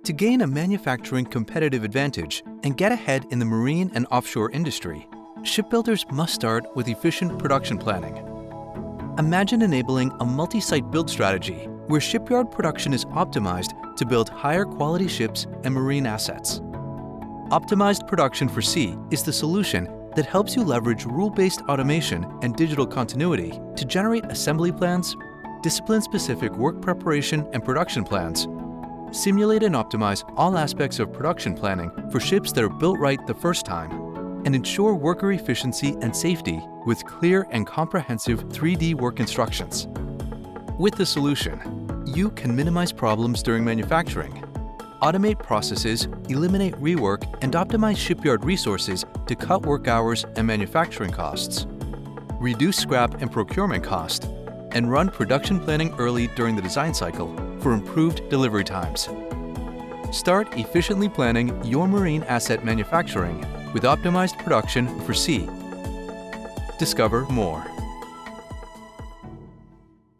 To gain a manufacturing competitive advantage and get ahead in the marine and offshore industry, shipbuilders must start with efficient production planning. Imagine enabling a multi-site build strategy where shipyard production is optimized to build higher quality ships and marine assets. Optimized production for sea is the solution that helps you leverage rule-based automation and digital continuity to generate assembly plans, discipline-specific work preparation and production plans, simulate and optimize all aspects of production planning for ships that are built right the first time, and ensure worker efficiency and safety with clear and comprehensive 3D work instructions. With the solution, you can minimize problems during manufacturing, automate processes, eliminate rework, and optimize shipyard resources to cut work hours and manufacturing costs, reduce scrap and procurement cost, and run production planning early during the design cycle for improved delivery times. Start efficiently planning your marine asset manufacturing with optimized production for sea. Discover more.